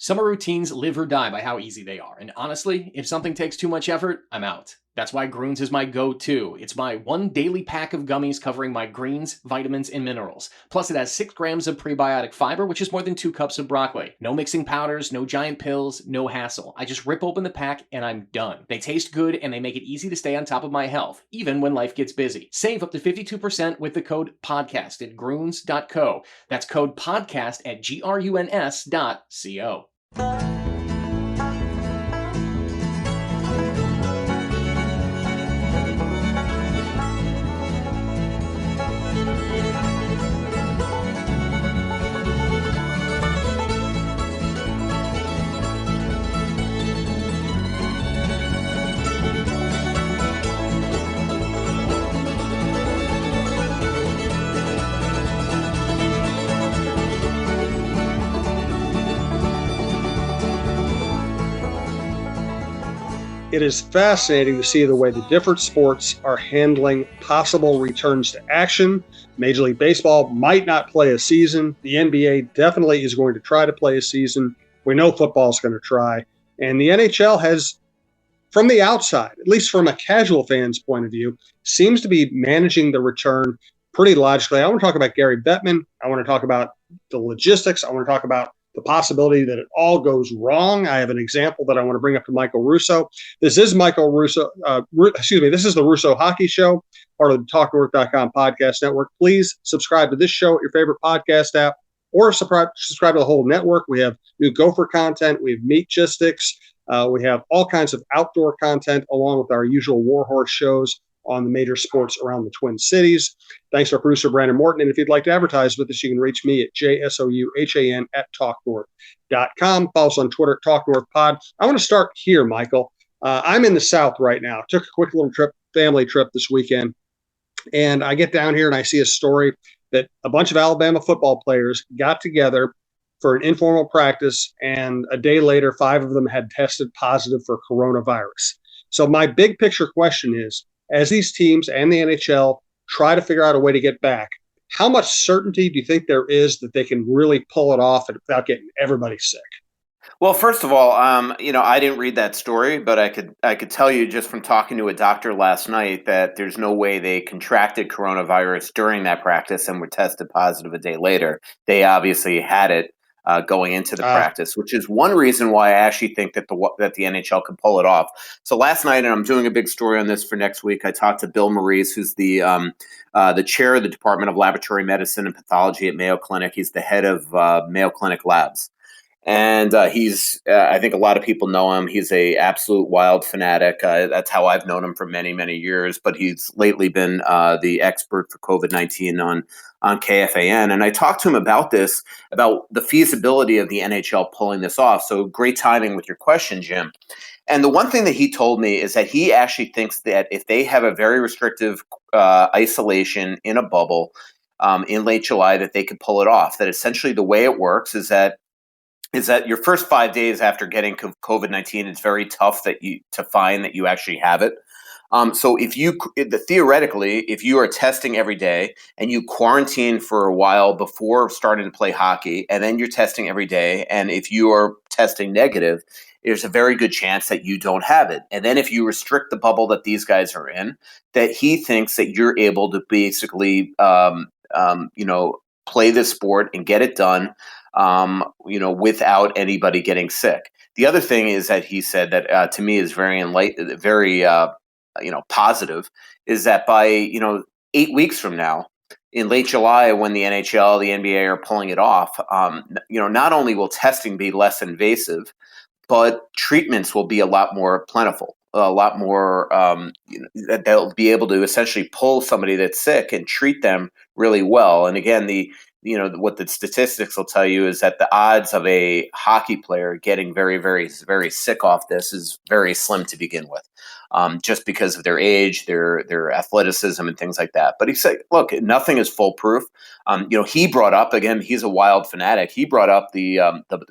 Summer routines live or die by how easy they are. And honestly, if something takes too much effort, I'm out. That's why Groons is my go-to. It's my one daily pack of gummies covering my greens, vitamins, and minerals. Plus, it has 6 grams of prebiotic fiber, which is more than 2 cups of broccoli. No mixing powders, no giant pills, no hassle. I just rip open the pack and I'm done. They taste good and they make it easy to stay on top of my health, even when life gets busy. Save up to 52% with the code PODCAST at Groons.co. That's code PODCAST at GRUNS.co. It is fascinating to see the way the different sports are handling possible returns to action. Major League Baseball might not play a season. The NBA definitely is going to try to play a season. We know football is going to try. And the NHL has, from the outside, at least from a casual fan's point of view, seems to be managing the return pretty logically. I want to talk about Gary Bettman. I want to talk about the logistics. I want to talk about the possibility that it all goes wrong. I have an example that I want to bring up to Michael Russo. This is Michael Russo. This is the Russo Hockey Show, part of the TalkNorth.com podcast network. Please subscribe to this show at your favorite podcast app, or subscribe to the whole network. We have new Gopher content. We have Meatgistics. We have all kinds of outdoor content, along with our usual Warhorse shows on the major sports around the Twin Cities. Thanks to our producer, Brandon Morton. And if you'd like to advertise with us, you can reach me at JSOUHAN@TalkNorth.com. Follow us on Twitter at TalkNorthPod. I want to start here, Michael. I'm in the South right now. Took a quick little family trip this weekend. And I get down here and I see a story that a bunch of Alabama football players got together for an informal practice, and a day later, 5 of them had tested positive for coronavirus. So my big picture question is, as these teams and the NHL try to figure out a way to get back, how much certainty do you think there is that they can really pull it off without getting everybody sick? Well, first of all, I didn't read that story, but I could tell you just from talking to a doctor last night that there's no way they contracted coronavirus during that practice and were tested positive a day later. They obviously had it going into the practice, which is one reason why I actually think that the NHL can pull it off. So last night, and I'm doing a big story on this for next week, I talked to Bill Maurice, who's the chair of the Department of Laboratory Medicine and Pathology at Mayo Clinic. He's the head of Mayo Clinic Labs. And he's, I think a lot of people know him. He's a absolute wild fanatic. That's how I've known him for many, many years. But he's lately been the expert for COVID-19 on KFAN. And I talked to him about this, about the feasibility of the NHL pulling this off. So great timing with your question, Jim. And the one thing that he told me is that he actually thinks that if they have a very restrictive isolation in a bubble in late July, that they could pull it off. That essentially the way it works is that your first 5 days after getting COVID-19, it's very tough to find that you actually have it. So theoretically, if you are testing every day and you quarantine for a while before starting to play hockey, and then you're testing every day, and if you are testing negative, there's a very good chance that you don't have it. And then if you restrict the bubble that these guys are in, that he thinks that you're able to basically, play this sport and get it done, without anybody getting sick. The other thing is that he said that to me is very positive, is that by 8 weeks from now, in late July, when the NHL, the NBA are pulling it off, not only will testing be less invasive, but treatments will be a lot more plentiful, a lot more that they'll be able to essentially pull somebody that's sick and treat them really well. And again, what the statistics will tell you is that the odds of a hockey player getting very, very, very sick off this is very slim to begin with, just because of their age, their athleticism, and things like that. But he said, look, nothing is foolproof. He brought up, again, he's a Wild fanatic. He brought up the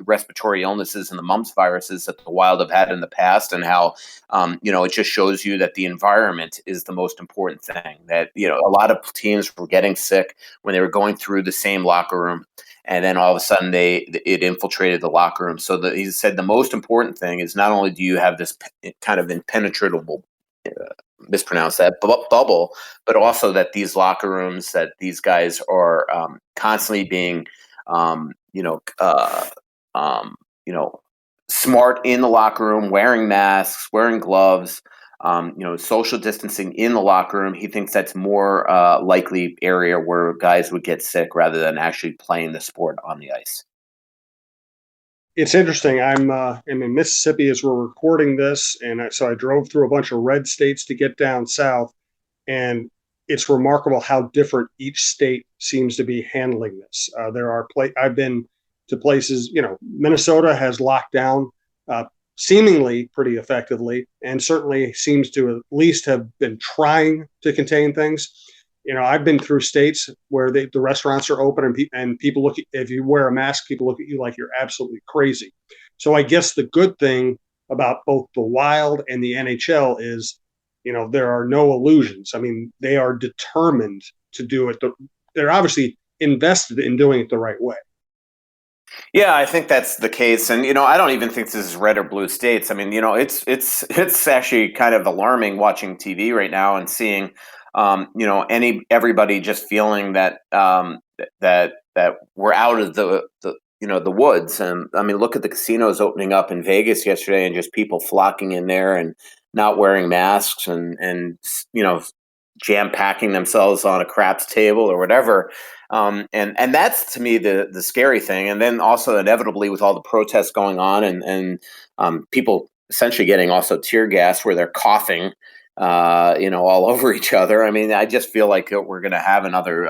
respiratory illnesses and the mumps viruses that the Wild have had in the past, and how it just shows you that the environment is the most important thing. That a lot of teams were getting sick when they were going through the same locker room. and then all of a sudden it infiltrated the locker room. So he said the most important thing is not only do you have this kind of impenetrable, mispronounce that, bubble, but also that these locker rooms, that these guys are constantly being, you know, you know, smart in the locker room, wearing masks, wearing gloves, social distancing in the locker room. He thinks that's more likely area where guys would get sick rather than actually playing the sport on the ice. It's interesting. I'm in Mississippi as we're recording this, and so I drove through a bunch of red states to get down south, and it's remarkable how different each state seems to be handling this. I've been to places, Minnesota has locked down seemingly pretty effectively, and certainly seems to at least have been trying to contain things. I've been through states where the restaurants are open and people look if you wear a mask, people look at you like you're absolutely crazy. So I guess the good thing about both the Wild and the NHL is, there are no illusions. I mean, they are determined to do it. They're obviously invested in doing it the right way. Yeah, I think that's the case, and I don't even think this is red or blue states. I mean, it's actually kind of alarming watching TV right now and seeing, everybody just feeling that that we're out of the woods. And I mean, look at the casinos opening up in Vegas yesterday, and just people flocking in there and not wearing masks and jam packing themselves on a craps table or whatever. And that's to me the scary thing. And then also inevitably with all the protests going on and people essentially getting also tear gas where they're coughing, all over each other. I mean, I just feel like we're going to have another,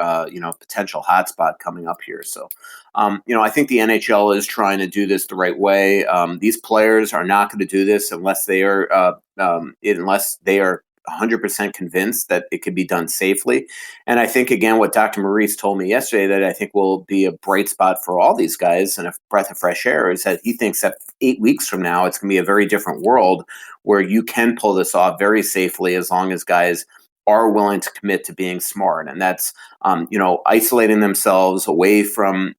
potential hotspot coming up here. So, I think the NHL is trying to do this the right way. These players are not going to do this unless they are 100% convinced that it could be done safely. And I think, again, what Dr. Maurice told me yesterday that I think will be a bright spot for all these guys and a breath of fresh air is that he thinks that 8 weeks from now, it's going to be a very different world where you can pull this off very safely as long as guys are willing to commit to being smart. And that's, isolating themselves away from,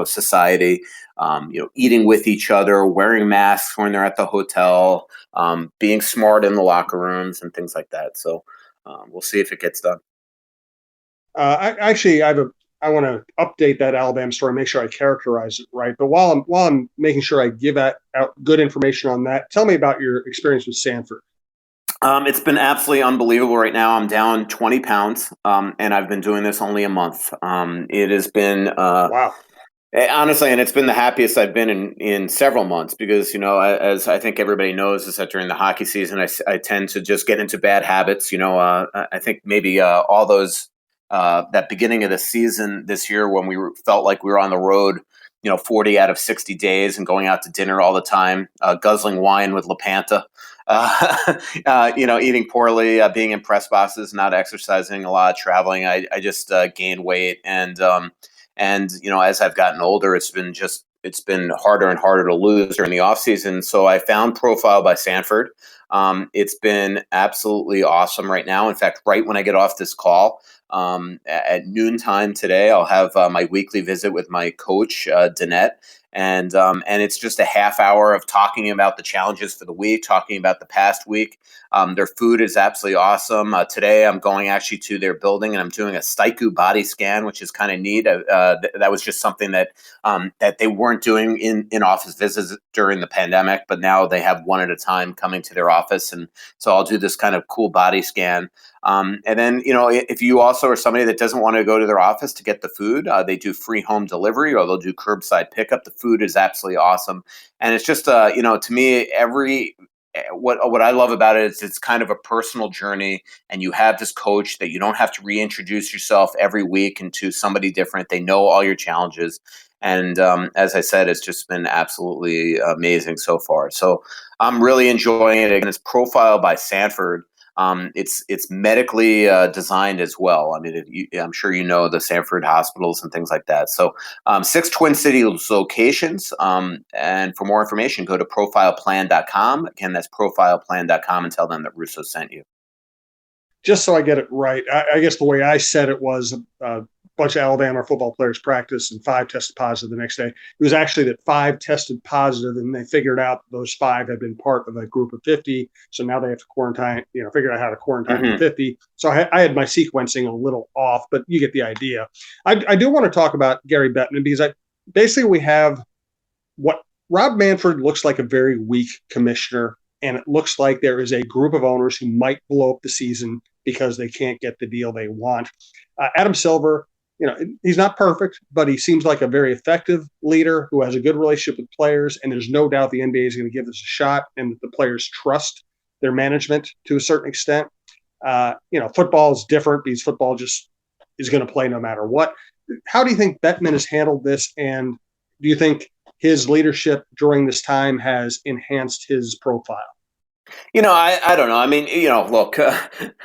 society, eating with each other, wearing masks when they're at the hotel, being smart in the locker rooms and things like that. So we'll see if it gets done. I want to update that Alabama story, make sure I characterize it right. But while I'm making sure I give out good information on that, tell me about your experience with Sanford. It's been absolutely unbelievable right now. I'm down 20 pounds, and I've been doing this only a month. It has been wow. Honestly, and it's been the happiest I've been in several months because, as I think everybody knows, is that during the hockey season, I tend to just get into bad habits. I think maybe all those that beginning of the season this year when we felt like we were on the road, 40 out of 60 days and going out to dinner all the time, guzzling wine with LaPanta, eating poorly, being in press boxes, not exercising a lot, traveling. I just gained weight and as I've gotten older, it's been harder and harder to lose during the off season. So I found Profile by Sanford. It's been absolutely awesome right now. In fact, right when I get off this call, at noontime today, I'll have my weekly visit with my coach, Danette. And it's just a half hour of talking about the challenges for the week, talking about the past week. Their food is absolutely awesome. Today, I'm going actually to their building and I'm doing a Staiku body scan, which is kind of neat. That was just something that they weren't doing in office visits during the pandemic, but now they have one at a time coming to their office. And so I'll do this kind of cool body scan. And then, if you also are somebody that doesn't want to go to their office to get the food, they do free home delivery or they'll do curbside pickup. The food is absolutely awesome. And it's just, to me, what I love about it is it's kind of a personal journey and you have this coach that you don't have to reintroduce yourself every week into somebody different. They know all your challenges. And as I said, it's just been absolutely amazing so far. So I'm really enjoying it. Again, it's Profile by Sanford. It's medically designed as well. I mean, I'm sure the Sanford hospitals and things like that. So 6 Twin Cities locations. And for more information, go to profileplan.com. Again, that's profileplan.com and tell them that Russo sent you. Just so I get it right, I guess the way I said it was bunch of Alabama football players practiced and 5 tested positive the next day. It was actually that 5 tested positive, and they figured out those 5 had been part of a group of 50. So now they have to quarantine, figure out how to quarantine the 50. So I had my sequencing a little off, but you get the idea. I do want to talk about Gary Bettman because basically we have what Rob Manfred looks like a very weak commissioner, and it looks like there is a group of owners who might blow up the season because they can't get the deal they want. Adam Silver, he's not perfect, but he seems like a very effective leader who has a good relationship with players, and there's no doubt the NBA is going to give this a shot, and that the players trust their management to a certain extent. Football is different because football just is going to play no matter what. How do you think Bettman has handled this, and do you think his leadership during this time has enhanced his profile? I don't know. I mean, look,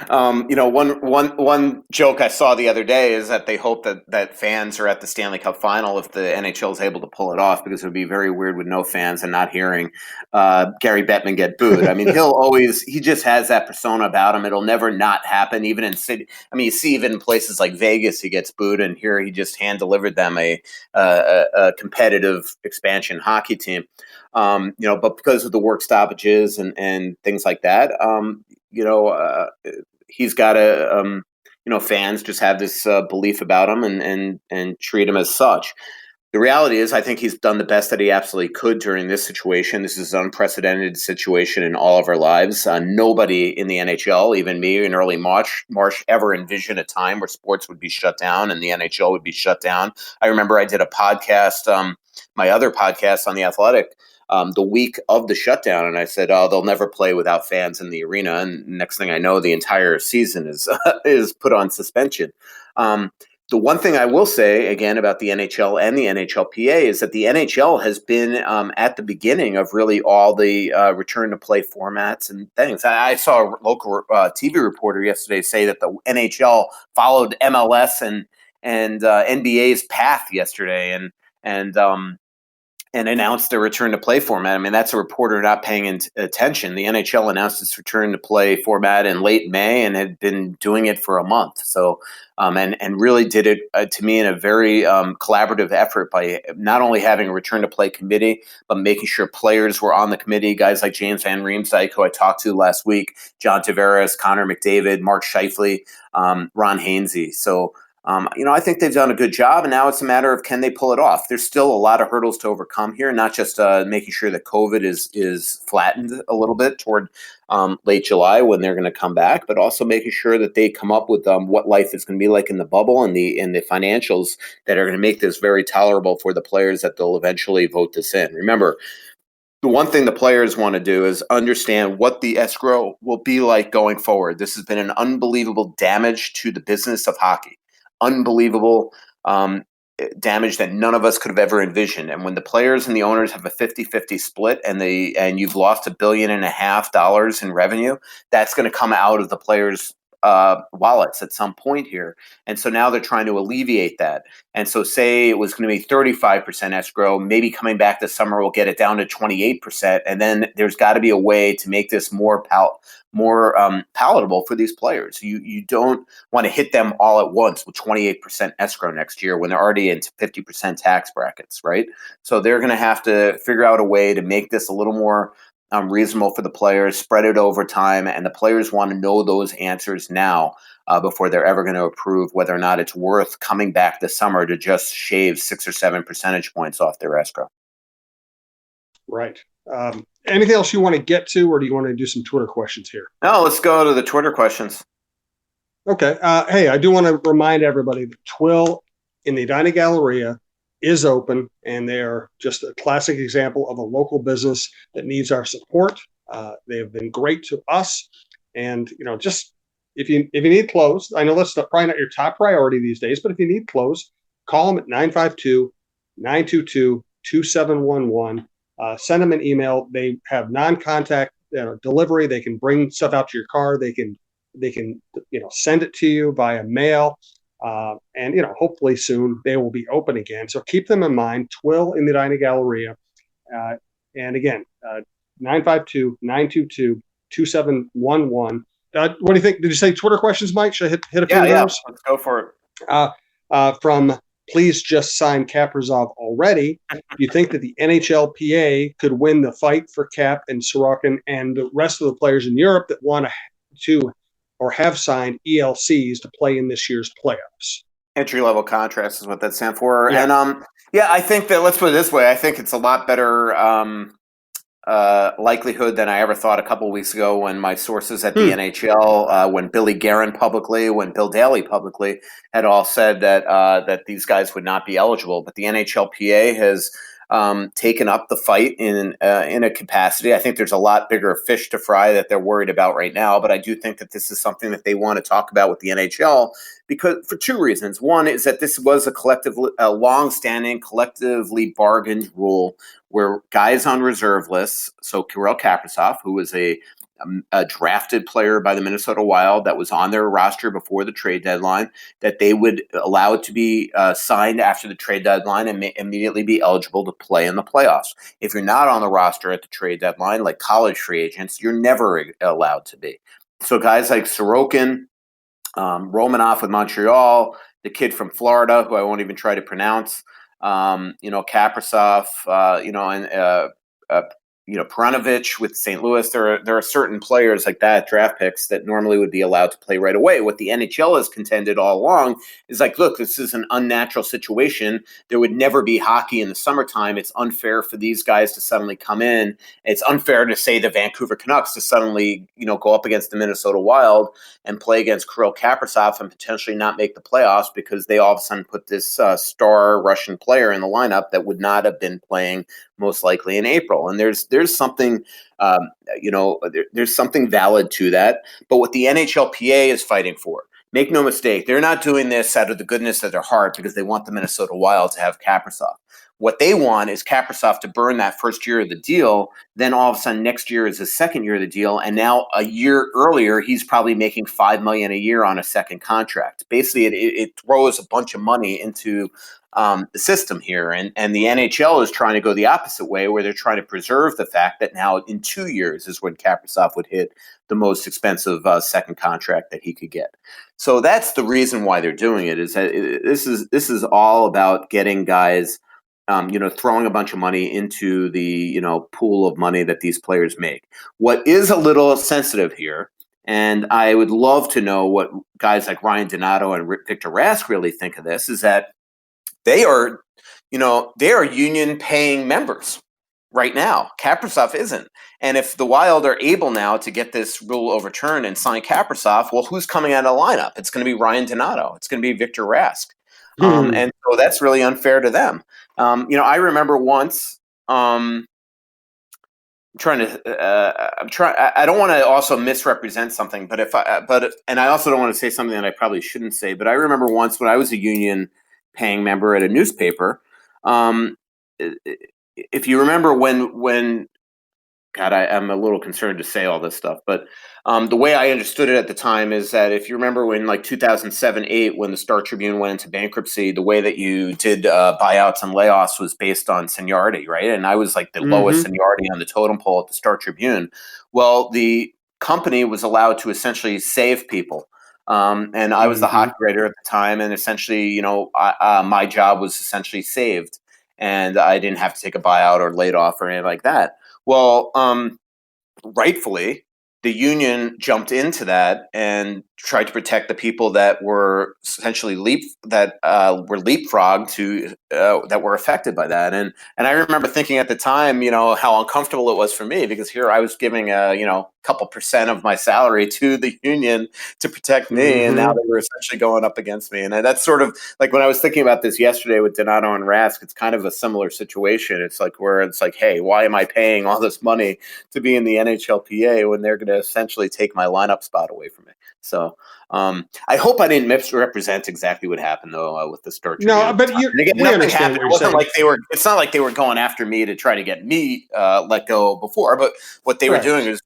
one joke I saw the other day is that they hope that fans are at the Stanley Cup final if the NHL is able to pull it off, because it would be very weird with no fans and not hearing Gary Bettman get booed. I mean, he just has that persona about him. It'll never not happen, even in city. I mean, you see even in places like Vegas, he gets booed, and here he just hand delivered them a competitive expansion hockey team. But because of the work stoppages and things like that, he's got to, fans just have this belief about him and treat him as such. The reality is, I think he's done the best that he absolutely could during this situation. This is an unprecedented situation in all of our lives. Nobody in the NHL, even me in early March, ever envisioned a time where sports would be shut down and the NHL would be shut down. I remember I did a podcast, my other podcast on The Athletic, the week of the shutdown, and I said, "Oh, they'll never play without fans in the arena." And next thing I know, the entire season is put on suspension. The one thing I will say again about the NHL and the NHLPA is that the NHL has been at the beginning of really all the return to play formats and things. I saw a local TV reporter yesterday say that the NHL followed MLS and NBA's path yesterday, and announced their return to play format. I mean, that's a reporter not paying attention. The NHL announced its return to play format in late May and had been doing it for a month. So, and really did it to me in a very collaborative effort by not only having a return to play committee, but making sure players were on the committee. Guys like James Van Riemsdyk, who I talked to last week, John Tavares, Connor McDavid, Mark Scheifele, Ron Hainsey. So, I think they've done a good job, and now it's a matter of can they pull it off. There's still a lot of hurdles to overcome here, not just making sure that COVID is flattened a little bit toward late July when they're going to come back, but also making sure that they come up with what life is going to be like in the bubble and the financials that are going to make this very tolerable for the players that they'll eventually vote this in. Remember, the one thing the players want to do is understand what the escrow will be like going forward. This has been an unbelievable damage to the business of hockey. Unbelievable damage that none of us could have ever envisioned. And when the players and the owners have a 50-50 split and you've lost $1.5 billion in revenue, that's going to come out of the players' wallets at some point here. And so now they're trying to alleviate that. And so say it was going to be 35% escrow, maybe coming back this summer, we'll get it down to 28%. And then there's got to be a way to make this more palatable for these players. You don't want to hit them all at once with 28% escrow next year when they're already into 50% tax brackets, right? So they're going to have to figure out a way to make this a little more reasonable for the players, spread it over time, and the players want to know those answers now before they're ever going to approve whether or not it's worth coming back this summer to just shave 6 or 7 percentage points off their escrow. Right. Anything else you want to get to, or do you want to do some Twitter questions here? No, let's go to the Twitter questions. Okay. Hey, I do want to remind everybody that Twill in the Edina Galleria is open, and they are just a classic example of a local business that needs our support. They have been great to us, and just if you need clothes, I know that's probably not your top priority these days, but if you need clothes, call them at 952-922-2711. Send them an email. They have non-contact delivery. They can bring stuff out to your car. They can send it to you via mail. And hopefully soon they will be open again. So keep them in mind. Twill in the Edina Galleria. And again, 952-922-2711. What do you think? Did you say Twitter questions, Mike? Should I hit a few of those? Let's go for it. from please just sign Kaprizov already. Do you think that the NHLPA could win the fight for Cap and Sorokin and the rest of the players in Europe that want to or have signed ELCs to play in this year's playoffs? Entry-level contracts is what that stands for. Yeah. And I think that, let's put it this way, I think it's a lot better likelihood than I ever thought a couple of weeks ago when my sources at the NHL, when Billy Guerin publicly, when Bill Daly publicly had all said that these guys would not be eligible. But the NHLPA has taken up the fight in a capacity. I think there's a lot bigger fish to fry that they're worried about right now. But I do think that this is something that they want to talk about with the NHL because for two reasons. One is that this was a long-standing, collectively bargained rule where guys on reserve lists, so Kirill Kaprisov, who was a drafted player by the Minnesota Wild that was on their roster before the trade deadline, that they would allow it to be signed after the trade deadline and immediately be eligible to play in the playoffs. If you're not on the roster at the trade deadline, like college free agents, you're never allowed to be. So guys like Sorokin, Romanoff with Montreal, the kid from Florida, who I won't even try to pronounce, Kaprizov, Paranovich with St. Louis. There are certain players like that, draft picks, that normally would be allowed to play right away. What the NHL has contended all along is like, look, this is an unnatural situation. There would never be hockey in the summertime. It's unfair for these guys to suddenly come in. It's unfair to say the Vancouver Canucks to suddenly, go up against the Minnesota Wild and play against Kirill Kaprizov and potentially not make the playoffs because they all of a sudden put this star Russian player in the lineup that would not have been playing most likely in April. And there's something, there's something valid to that. But what the NHLPA is fighting for, make no mistake, they're not doing this out of the goodness of their heart because they want the Minnesota Wild to have Kaprizov. What they want is Kaprizov to burn that first year of the deal. Then all of a sudden next year is his second year of the deal. And now a year earlier, he's probably making $5 million a year on a second contract. Basically, it throws a bunch of money into the system here. And the NHL is trying to go the opposite way, where they're trying to preserve the fact that now in 2 years is when Kaprizov would hit the most expensive second contract that he could get. So that's the reason why they're doing it, is that this is all about getting guys throwing a bunch of money into the, pool of money that these players make. What is a little sensitive here, and I would love to know what guys like Ryan Donato and Victor Rask really think of this, is that they are union paying members right now. Kaprizov isn't. And if the Wild are able now to get this rule overturned and sign Kaprizov, well, who's coming out of the lineup? It's going to be Ryan Donato. It's going to be Victor Rask. And so that's really unfair to them. I remember once, I don't want to also misrepresent something, but and I also don't want to say something that I probably shouldn't say, but I remember once when I was a union paying member at a newspaper, if you remember when God, I'm a little concerned to say all this stuff, but the way I understood it at the time is that if you remember when, like 2007-8, when the Star Tribune went into bankruptcy, the way that you did buyouts and layoffs was based on seniority, right? And I was like the lowest seniority on the totem pole at the Star Tribune. Well, the company was allowed to essentially save people. And I was the hockey writer at the time, and essentially, my job was essentially saved, and I didn't have to take a buyout or laid off or anything like that. Well, rightfully, the union jumped into that and tried to protect the people that were essentially leapfrogged to that were affected by that. And I remember thinking at the time, how uncomfortable it was for me, because here I was giving a couple percent of my salary to the union to protect me, and now they were essentially going up against me. And that's sort of like when I was thinking about this yesterday with Donato and Rask, it's kind of a similar situation. It's like where it's like, hey, why am I paying all this money to be in the NHLPA when they're going to essentially take my lineup spot away from me? So I hope I didn't misrepresent exactly what happened though with the Star Tribune. No, but nothing happened. It wasn't like it's not like they were going after me to try to get me let go before. But what they were doing is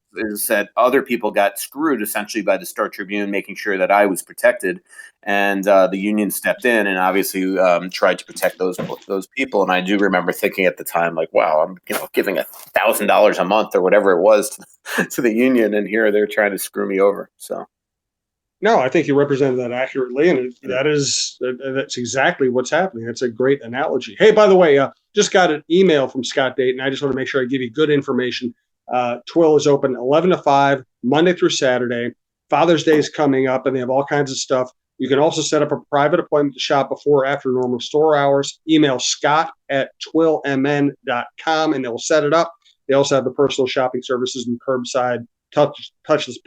that other people got screwed essentially by the Star Tribune, making sure that I was protected, and the union stepped in and obviously tried to protect those people. And I do remember thinking at the time, like, wow, I'm giving $1,000 a month or whatever it was to the union, and here they're trying to screw me over. So. No, I think you represented that accurately, and that's exactly what's happening. That's a great analogy. Hey, by the way, just got an email from Scott Dayton. I just want to make sure I give you good information. Twill is open 11 to 5, Monday through Saturday. Father's Day is coming up, and they have all kinds of stuff. You can also set up a private appointment to shop before or after normal store hours. Email scott@twillmn.com, and they'll set it up. They also have the personal shopping services and curbside touchless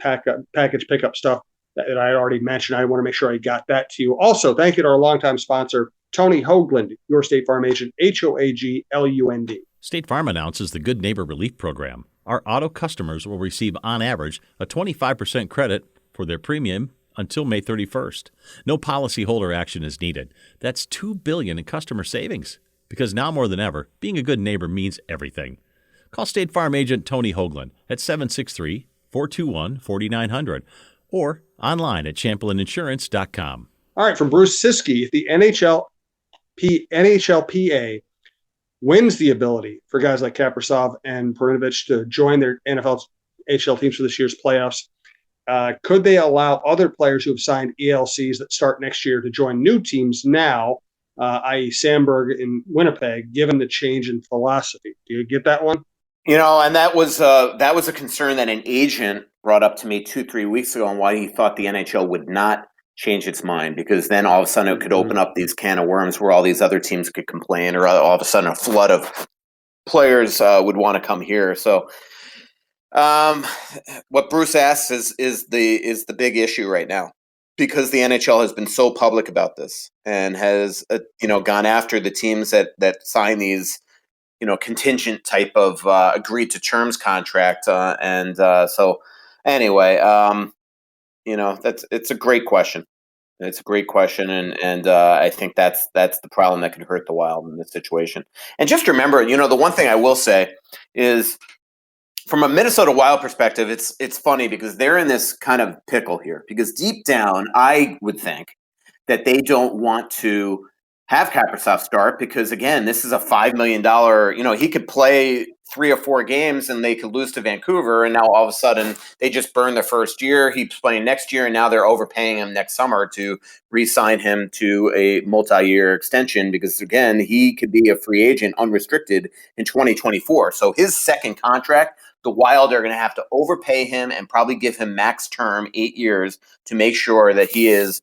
package pickup stuff that I already mentioned. I want to make sure I got that to you. Also, thank you to our longtime sponsor, Tony Hoagland, your State Farm agent, HOAGLUND. State Farm announces the Good Neighbor Relief Program. Our auto customers will receive, on average, a 25% credit for their premium until May 31st. No policyholder action is needed. That's $2 billion in customer savings. Because now more than ever, being a good neighbor means everything. Call State Farm agent Tony Hoagland at 763-421-4900 or online at champlaininsurance.com. All right, from Bruce Siskey, the NHLPA wins the ability for guys like Kaprisov and Perinovich to join their NFL HL teams for this year's playoffs. Could they allow other players who have signed ELCs that start next year to join new teams now, i.e. Sandberg in Winnipeg, given the change in philosophy? Do you get that one? And that was a concern that an agent brought up to me 2-3 weeks ago on why he thought the NHL would not change its mind, because then all of a sudden it could open up these can of worms where all these other teams could complain, or all of a sudden a flood of players would want to come here. So what Bruce asks is the big issue right now, because the NHL has been so public about this and has gone after the teams that sign these contingent type of agreed to terms contract. So anyway, it's a great question. It's a great question. And I think that's the problem that could hurt the Wild in this situation. And just remember, the one thing I will say is, from a Minnesota Wild perspective, it's funny because they're in this kind of pickle here, because deep down, I would think that they don't want to have Kaprizov start, because again, this is a $5 million, he could play 3 or 4 games and they could lose to Vancouver. And now all of a sudden they just burned the first year. He's playing next year. And now they're overpaying him next summer to re-sign him to a multi-year extension, because again, he could be a free agent unrestricted in 2024. So his second contract, the Wild are going to have to overpay him and probably give him max term 8 years to make sure that he is,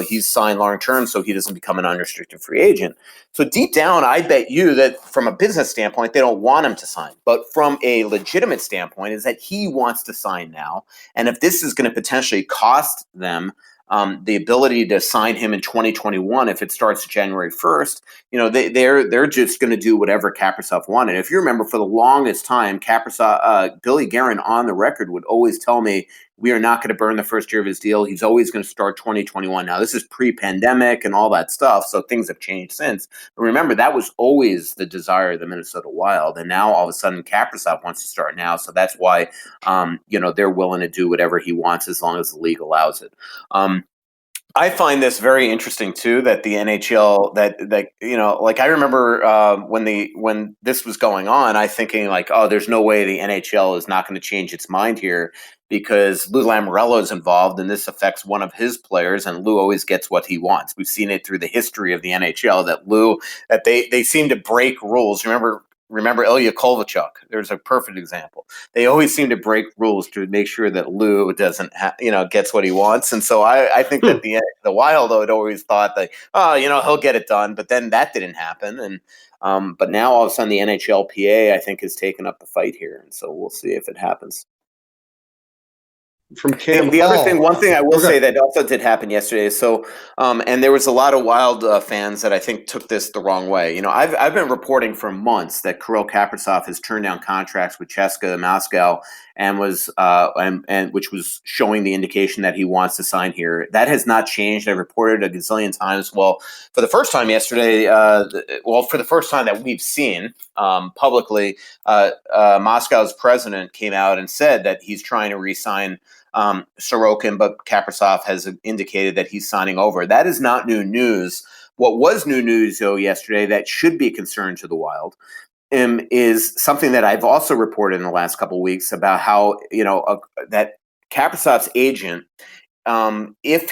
he's signed long term so he doesn't become an unrestricted free agent. So deep down, I bet you that from a business standpoint, they don't want him to sign. But from a legitimate standpoint, is that he wants to sign now. And if this is going to potentially cost them the ability to sign him in 2021, if it starts January 1st, they're just going to do whatever Kaprizov wanted. If you remember, for the longest time, Billy Guerin on the record would always tell me, we are not going to burn the first year of his deal. He's always going to start 2021. Now, this is pre-pandemic and all that stuff, so things have changed since. But remember, that was always the desire of the Minnesota Wild. And now all of a sudden, Kaprizov wants to start now. So that's why, they're willing to do whatever he wants as long as the league allows it. I find this very interesting too, that the NHL, I remember when this was going on, I thinking like, oh, there's no way the NHL is not going to change its mind here, because Lou Lamoriello is involved and this affects one of his players, and Lou always gets what he wants. We've seen it through the history of the NHL that they seem to break rules. Remember Ilya Kovalchuk. There's a perfect example. They always seem to break rules to make sure that Lou doesn't, gets what he wants. And so I think that the Wild, though, had always thought that, he'll get it done. But then that didn't happen. And but now all of a sudden the NHLPA, I think, has taken up the fight here. And so we'll see if it happens. From Cam one thing I will say that also did happen yesterday. So, and there was a lot of Wild fans that I think took this the wrong way. I've been reporting for months that Kirill Kaprizov has turned down contracts with CSKA Moscow and was which was showing the indication that he wants to sign here. That has not changed. I reported a gazillion times. Well, for the first time yesterday, for the first time that we've seen publicly, Moscow's president came out and said that he's trying to re-sign Sorokin, but Kaprizov has indicated that he's signing over. That is not new news. What was new news, though, yesterday that should be a concern to the Wild is something that I've also reported in the last couple of weeks about how, that Kaprizov's agent if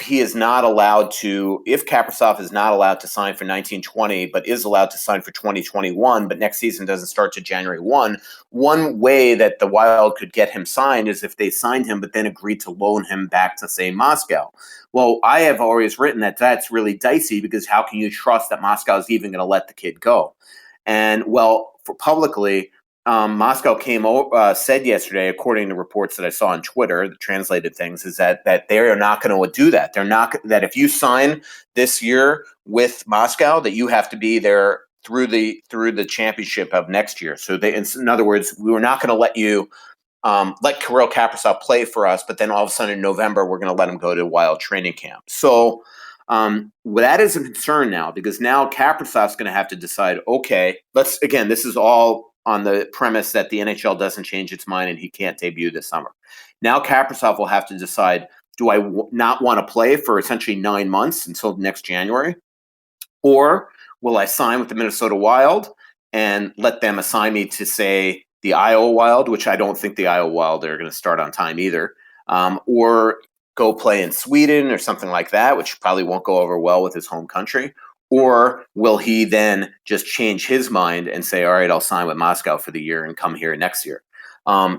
Kaprisov is not allowed to sign for 1920, but is allowed to sign for 2021, but next season doesn't start to January 1, one way that the Wild could get him signed is if they signed him, but then agreed to loan him back to, say, Moscow. Well, I have always written that that's really dicey because how can you trust that Moscow is even going to let the kid go? And well, for publicly, Moscow said yesterday, according to reports that I saw on Twitter, the translated things, is that they are not going to do that. They're not that if you sign this year with Moscow, that you have to be there through the championship of next year. So in other words, we were not going to let you let Kirill Kaprizov play for us, but then all of a sudden in November we're going to let him go to Wild training camp. So that is a concern now because now Kaprizov's going to have to decide. Okay, this is all on the premise that the NHL doesn't change its mind and he can't debut this summer. Now Kaprizov will have to decide, do I not want to play for essentially 9 months until next January? Or will I sign with the Minnesota Wild and let them assign me to, say, the Iowa Wild, which I don't think the Iowa Wild are going to start on time either, or go play in Sweden or something like that, which probably won't go over well with his home country? Or will he then just change his mind and say, all right, I'll sign with Moscow for the year and come here next year?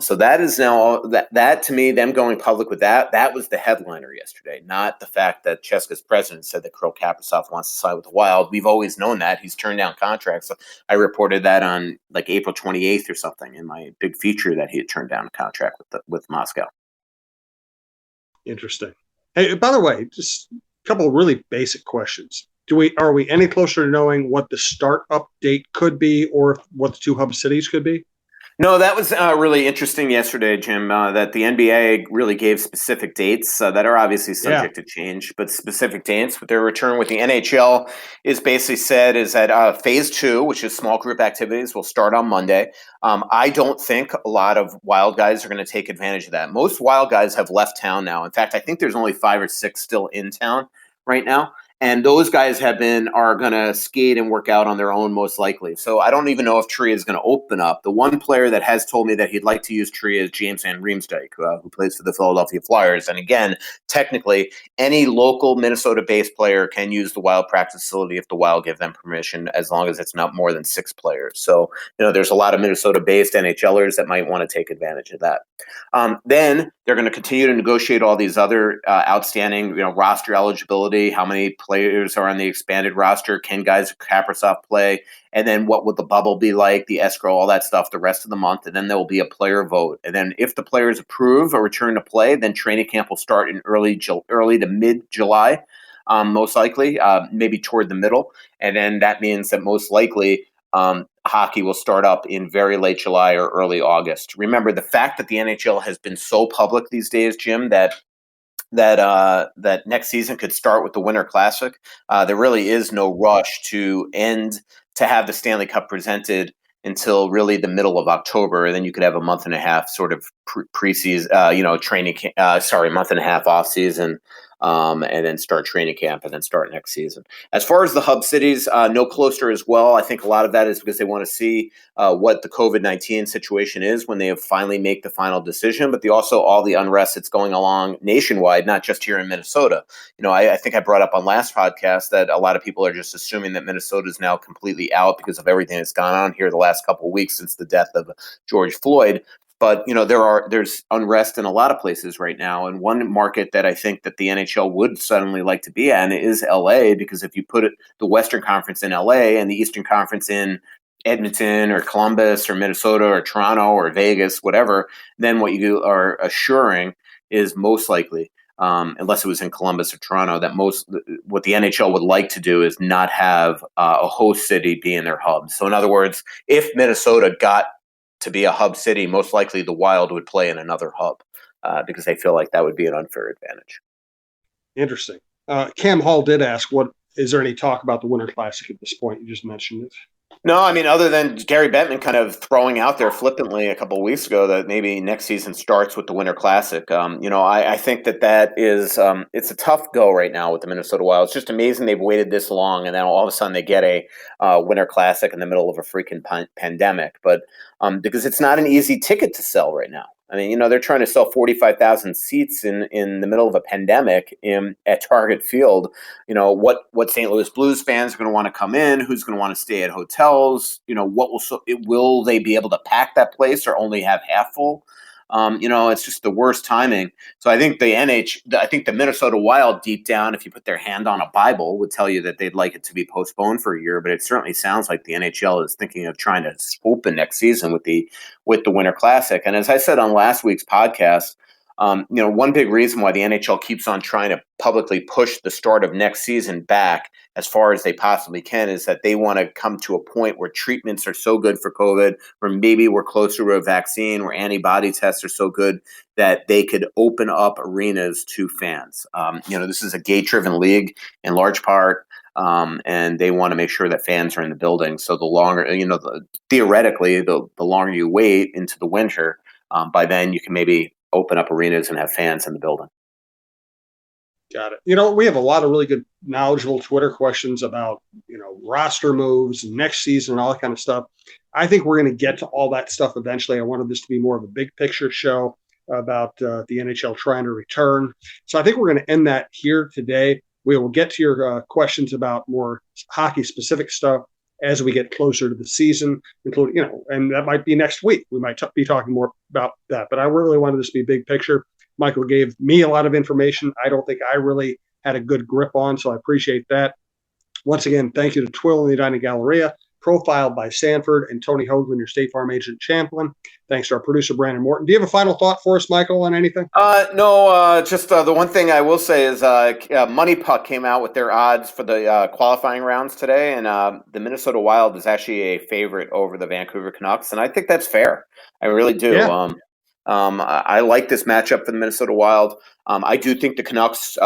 So that is now that to me, them going public with that was the headliner yesterday, not the fact that Cheska's president said that Kirill Kaprizov wants to sign with the Wild. We've always known that. He's turned down contracts. I reported that on like April 28th or something in my big feature that he had turned down a contract with Moscow. Interesting. Hey, by the way, just a couple of really basic questions. Are we any closer to knowing what the startup date could be or what the two hub cities could be? No, that was really interesting yesterday, Jim, that the NBA really gave specific dates that are obviously subject to change, but specific dates. But their return with the NHL is basically said is that phase 2, which is small group activities, will start on Monday. I don't think a lot of Wild guys are going to take advantage of that. Most Wild guys have left town now. In fact, I think there's only 5 or 6 still in town right now. And those guys are going to skate and work out on their own, most likely. So I don't even know if Tree is going to open up. The one player that has told me that he'd like to use Tree is James Van Riemsdyk, who plays for the Philadelphia Flyers. And again, technically, any local Minnesota-based player can use the Wild practice facility if the Wild give them permission, as long as it's not more than 6 players. So, there's a lot of Minnesota-based NHLers that might want to take advantage of that. Then they're going to continue to negotiate all these other outstanding, roster eligibility, how many players are on the expanded roster, can guys Kaprizov play, and then what would the bubble be like, the escrow, all that stuff the rest of the month, and then there will be a player vote. And then if the players approve a return to play, then training camp will start in early to mid-July, most likely, maybe toward the middle. And then that means that most likely hockey will start up in very late July or early August. Remember, the fact that the NHL has been so public these days, Jim, that next season could start with the Winter Classic. There really is no rush to have the Stanley Cup presented until really the middle of October, and then you could have a month and a half sort of preseason, training. Month and a half off season. And then start training camp and then start next season. As far as the hub cities, no closer as well. I think a lot of that is because they want to see what the COVID-19 situation is when they finally make the final decision, but also all the unrest that's going along nationwide, not just here in Minnesota. I think I brought up on last podcast that a lot of people are just assuming that Minnesota is now completely out because of everything that's gone on here the last couple of weeks since the death of George Floyd. But there's unrest in a lot of places right now, and one market that I think that the NHL would suddenly like to be in is LA, because if you put the Western Conference in LA and the Eastern Conference in Edmonton or Columbus or Minnesota or Toronto or Vegas, whatever, then what you are assuring is most likely, unless it was in Columbus or Toronto, that what the NHL would like to do is not have a host city be in their hub. So in other words, if Minnesota got to be a hub city, most likely the Wild would play in another hub because they feel like that would be an unfair advantage. Interesting. Cam Hall did ask, is there any talk about the Winter Classic at this point? You just mentioned it. No, I mean, other than Gary Bettman kind of throwing out there flippantly a couple of weeks ago that maybe next season starts with the Winter Classic. I think that is it's a tough go right now with the Minnesota Wild. It's just amazing they've waited this long, and then all of a sudden they get a Winter Classic in the middle of a freaking pandemic. But because it's not an easy ticket to sell right now. I mean, they're trying to sell 45,000 seats in the middle of a pandemic at Target Field. What St. Louis Blues fans are going to want to come in? Who's going to want to stay at hotels? Will they be able to pack that place or only have half full? It's just the worst timing. So I think the Minnesota Wild, deep down, if you put their hand on a Bible, would tell you that they'd like it to be postponed for a year. But it certainly sounds like the NHL is thinking of trying to open next season with the Winter Classic. And as I said on last week's podcast, one big reason why the NHL keeps on trying to publicly push the start of next season back as far as they possibly can is that they want to come to a point where treatments are so good for COVID, where maybe we're closer to a vaccine, where antibody tests are so good that they could open up arenas to fans. This is a gate-driven league in large part, and they want to make sure that fans are in the building. So the longer, theoretically, the longer you wait into the winter, by then you can maybe open up arenas and have fans in the building. Got it. We have a lot of really good, knowledgeable Twitter questions about, roster moves, next season, and all that kind of stuff. I think we're going to get to all that stuff eventually. I wanted this to be more of a big picture show about the NHL trying to return. So I think we're going to end that here today. We will get to your questions about more hockey specific stuff as we get closer to the season, including, and that might be next week. We might be talking more about that. But I really wanted this to be big picture. Michael gave me a lot of information I don't think I really had a good grip on, so I appreciate that. Once again, thank you to Twill and the Edina Galleria, profiled by Sanford and Tony Hoagland, your State Farm agent Champlin. Thanks to our producer, Brandon Morton. Do you have a final thought for us, Michael, on anything? No, just the one thing I will say is Money Puck came out with their odds for the qualifying rounds today, and the Minnesota Wild is actually a favorite over the Vancouver Canucks, and I think that's fair. I really do. Yeah. I like this matchup for the Minnesota Wild. I do think the Canucks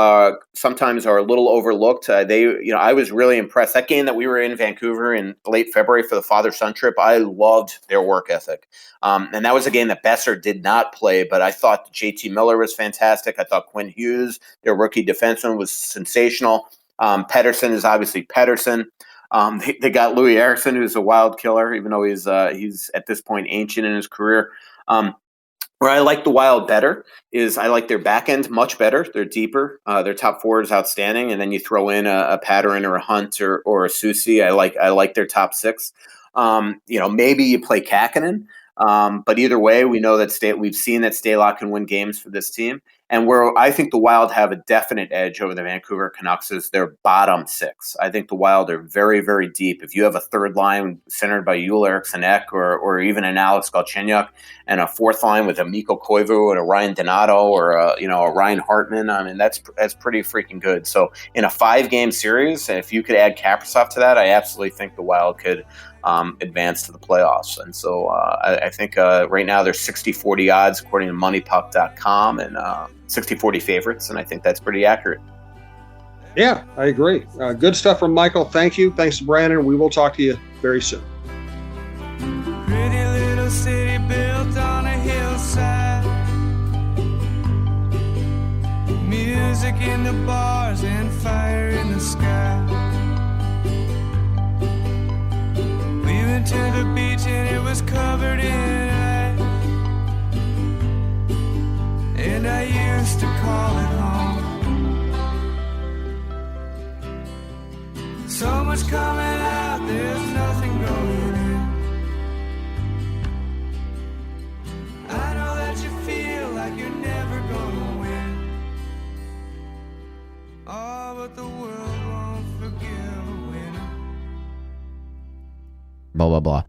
sometimes are a little overlooked. I was really impressed. That game that we were in Vancouver in late February for the father-son trip, I loved their work ethic. And that was a game that Besser did not play, but I thought JT Miller was fantastic. I thought Quinn Hughes, their rookie defenseman, was sensational. Pettersson is obviously Pettersson. They got Louis Eriksson, who's a wild killer, even though he's at this point ancient in his career. Where I like the Wild better is I like their back end much better. They're deeper. Their top four is outstanding, and then you throw in a Patterson or a Hunt or a Soucy. I like their top six. Maybe you play Kakkonen, but either way, we know that we've seen that Stalock can win games for this team. And where I think the Wild have a definite edge over the Vancouver Canucks is their bottom six. I think the Wild are very, very deep. If you have a third line centered by Yul Eriksson Ek or even an Alex Galchenyuk, and a fourth line with a Mikko Koivu and a Ryan Donato or a Ryan Hartman, I mean that's pretty freaking good. So in a 5-game series, if you could add Kaprisov to that, I absolutely think the Wild could advance to the playoffs. And so I think right now they're 60-40 odds according to moneypuck.com and 60-40 favorites, and I think that's pretty accurate. Yeah, I agree. Good stuff from Michael. Thank you. Thanks to Brandon. We will talk to you very soon. Pretty little city built on a hillside. Music in the bars and fire in the sky. We went to the beach and it was covered in ice. And I used to call it home. So much coming out, there's nothing going in. I know that you feel like you're never gonna win. Oh, but the world won't forgive a winner. Blah, blah, blah.